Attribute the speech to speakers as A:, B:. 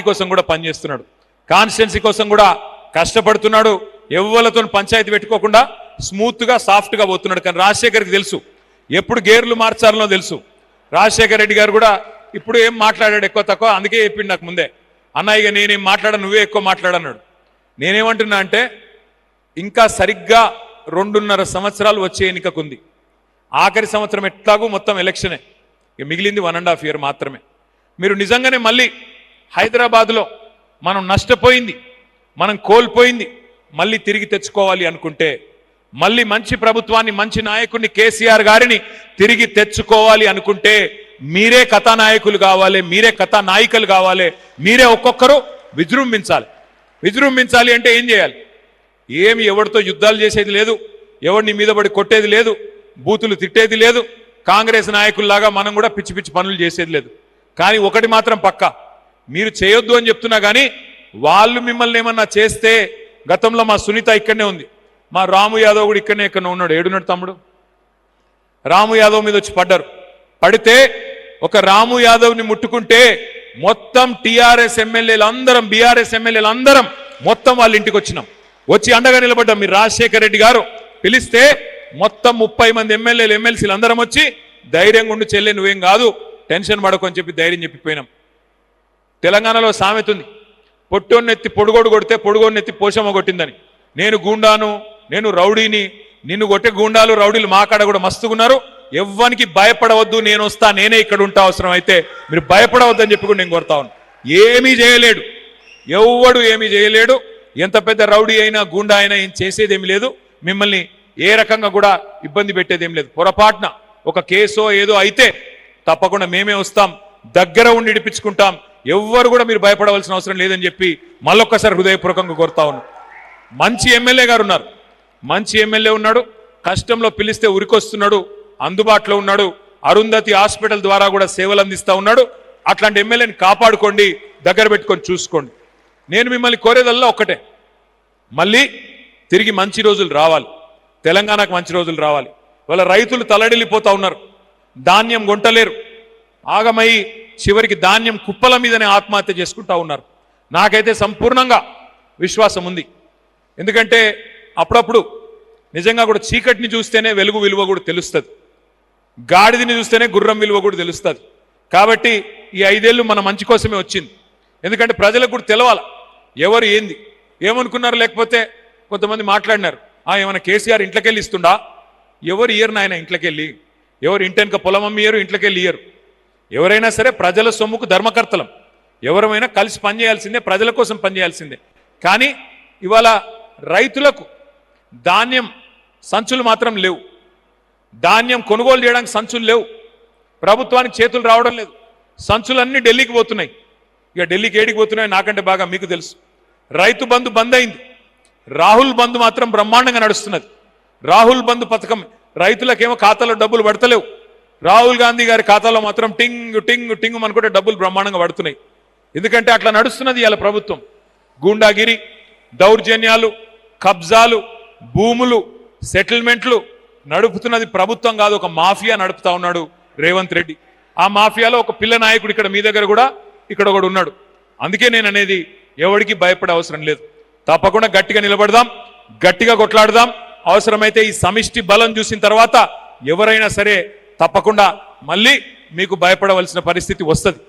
A: కోసం కూడా పనిచేస్తున్నాడు, కాన్స్టిట్యున్సీ కోసం కూడా కష్టపడుతున్నాడు. ఎవ్వలతో పంచాయతీ పెట్టుకోకుండా స్మూత్ గా సాఫ్ట్ గా పోతున్నాడు. కానీ రాజశేఖర్కి తెలుసు ఎప్పుడు గేర్లు మార్చాలనో తెలుసు. రాజశేఖర్ రెడ్డి గారు కూడా ఇప్పుడు ఏం మాట్లాడాడు ఎక్కువ తక్కువ, అందుకే చెప్పిండు నాకు ముందే, అన్న ఇక నేనేం మాట్లాడా నువ్వే ఎక్కువ మాట్లాడన్నాడు. నేనేమంటున్నా అంటే ఇంకా సరిగ్గా 2.5 సంవత్సరాలు వచ్చే ఎన్నికకుంది. ఆఖరి సంవత్సరం ఎట్లాగూ మొత్తం ఎలక్షనే, ఇక మిగిలింది 1.5 year మాత్రమే. మీరు నిజంగానే మళ్ళీ హైదరాబాద్లో మనం నష్టపోయింది, మనం కోల్పోయింది మళ్ళీ తిరిగి తెచ్చుకోవాలి అనుకుంటే, మళ్ళీ మంచి ప్రభుత్వాన్ని మంచి నాయకుడిని కేసీఆర్ గారిని తిరిగి తెచ్చుకోవాలి అనుకుంటే మీరే కథానాయకులు కావాలి, మీరే కథానాయికలు కావాలి, మీరే ఒక్కొక్కరు విజృంభించాలి. విజృంభించాలి అంటే ఏం చేయాలి? ఏమి ఎవరితో యుద్ధాలు చేసేది లేదు, ఎవరిని మీద పడి కొట్టేది లేదు, బూతులు తిట్టేది లేదు, కాంగ్రెస్ నాయకుల్లాగా మనం కూడా పిచ్చి పిచ్చి పనులు చేసేది లేదు. కానీ ఒకటి మాత్రం పక్కా, మీరు చేయొద్దు అని చెప్తున్నా కానీ వాళ్ళు మిమ్మల్ని ఏమన్నా చేస్తే, గతంలో మా సునీత ఇక్కడనే ఉంది, మా రాము యాదవ్ కూడా ఇక్కడనే ఎక్కడ ఉన్నాడు, ఏడున్నాడు తమ్ముడు, రాము యాదవ్ మీద వచ్చి పడ్డారు. పడితే ఒక రాము యాదవ్ని ముట్టుకుంటే మొత్తం టీఆర్ఎస్ ఎమ్మెల్యేలు అందరం, బీఆర్ఎస్ ఎమ్మెల్యేలు అందరం మొత్తం వాళ్ళ ఇంటికి వచ్చినాం, వచ్చి అండగా నిలబడ్డాం. మీరు రాజశేఖర్ రెడ్డి గారు పిలిస్తే మొత్తం 30 మంది ఎమ్మెల్యేలు ఎమ్మెల్సీలు అందరం వచ్చి ధైర్యంగా ఉండి చెల్లె నువ్వేం కాదు టెన్షన్ పడకు అని చెప్పి ధైర్యం చెప్పిపోయినాం. తెలంగాణలో సామెత ఉంది, పొట్టోన్నెత్తి పొడుగోడు కొడితే పొడుగోన్నెత్తి పోషమ్మ కొట్టిందని. నేను గూండాను, నేను రౌడీని, నిన్ను కొట్టే గూండాలు రౌడీలు మా కాడ కూడా మస్తుగున్నారు, ఎవ్వనికి భయపడవద్దు, నేను వస్తా, నేనే ఇక్కడ ఉంటా, అవసరం అయితే మీరు భయపడవద్దు అని చెప్పి కూడా నేను కోరుతా ఉన్నాను. ఏమీ చేయలేడు, ఎవ్వడు ఏమీ చేయలేడు, ఎంత పెద్ద రౌడీ అయినా గూండా అయినా ఏం చేసేదేమి లేదు, మిమ్మల్ని ఏ రకంగా కూడా ఇబ్బంది పెట్టేదేం లేదు. పొరపాటున ఒక కేసో ఏదో అయితే తప్పకుండా మేమే వస్తాం, దగ్గర ఉండి ఇడిపించుకుంటాం, ఎవ్వరు కూడా మీరు భయపడవలసిన అవసరం లేదని చెప్పి మళ్ళొక్కసారి హృదయపూర్వకంగా కోరుతా ఉన్నాం. మంచి ఎమ్మెల్యే గారు ఉన్నారు, మంచి ఎమ్మెల్యే ఉన్నాడు, కష్టంలో పిలిస్తే ఉరికొస్తున్నాడు, అందుబాటులో ఉన్నాడు, అరుంధతి హాస్పిటల్ ద్వారా కూడా సేవలు అందిస్తూ ఉన్నాడు. అట్లాంటి ఎమ్మెల్యేని కాపాడుకోండి, దగ్గర పెట్టుకొని చూసుకోండి. నేను మిమ్మల్ని కోరేదల్లా ఒక్కటే, మళ్ళీ తిరిగి మంచి రోజులు రావాలి, తెలంగాణకు మంచి రోజులు రావాలి. వాళ్ళ రైతులు తలడిల్లిపోతా ఉన్నారు, ధాన్యం కొంటలేరు, ఆగమై చివరికి ధాన్యం కుప్పల మీదనే ఆత్మహత్య చేసుకుంటా ఉన్నారు. నాకైతే సంపూర్ణంగా విశ్వాసం ఉంది, ఎందుకంటే అప్పుడప్పుడు నిజంగా కూడా చీకటిని చూస్తేనే వెలుగు విలువ కూడా తెలుస్తుంది, గాడిదని చూస్తేనే గుర్రం విలువ కూడా తెలుస్తుంది. కాబట్టి ఈ 5 ఏళ్ళు మన మంచి కోసమే వచ్చింది, ఎందుకంటే ప్రజలకు కూడా తెలవాలి ఎవరు ఏంది ఏమనుకున్నారు. లేకపోతే కొంతమంది మాట్లాడినారు, ఏమైనా కేసీఆర్ ఇంట్లోకెళ్ళి ఇస్తుండా, ఎవరు ఇయ్యరు నాయన ఇంట్లోకెళ్ళి, ఎవరు ఇంటెనక పొలం అమ్మియ్యరు, ఇంట్లోకెళ్ళి ఇయ్యరు. ఎవరైనా సరే ప్రజల సొమ్ముకు ధర్మకర్తలం, ఎవరైనా కలిసి పనిచేయాల్సిందే, ప్రజల కోసం పనిచేయాల్సిందే. కానీ ఇవాళ రైతులకు ధాన్యం సంచులు మాత్రం లేవు, ధాన్యం కొనుగోలు చేయడానికి సంచులు లేవు, ప్రభుత్వానికి చేతులు రావడం లేదు, సంచులన్నీ ఢిల్లీకి పోతున్నాయి. ఇక ఢిల్లీకి ఏడికి పోతున్నాయో నాకంటే బాగా మీకు తెలుసు. రైతు బంధు బంద్ అయింది, రాహుల్ బంధు మాత్రం బ్రహ్మాండంగా నడుస్తున్నది. రాహుల్ బంధు పథకం రైతులకేమో ఖాతాలో డబ్బులు పడతలేవు, రాహుల్ గాంధీ గారి ఖాతాలో మాత్రం టింగ్ టింగ్ టింగ్ అనుకుంటే డబ్బులు బ్రహ్మాండంగా పడుతున్నాయి. ఎందుకంటే అట్లా నడుస్తున్నది ఇవాళ ప్రభుత్వం. గూండాగిరి, దౌర్జన్యాలు, కబ్జాలు, భూములు, సెటిల్మెంట్లు నడుపుతున్నది ప్రభుత్వం కాదు, ఒక మాఫియా నడుపుతా ఉన్నాడు రేవంత్ రెడ్డి. ఆ మాఫియాలో ఒక పిల్ల నాయకుడు ఇక్కడ మీ దగ్గర కూడా ఇక్కడ ఒకడు ఉన్నాడు. అందుకే నేను అనేది ఎవరికి భయపడే అవసరం లేదు, తప్పకుండా గట్టిగా నిలబడదాం, గట్టిగా కొట్లాడదాం. అవసరమైతే ఈ సమిష్టి బలం చూసిన తర్వాత ఎవరైనా సరే తప్పకుండా మళ్ళీ మీకు భయపడవలసిన పరిస్థితి వస్తుంది.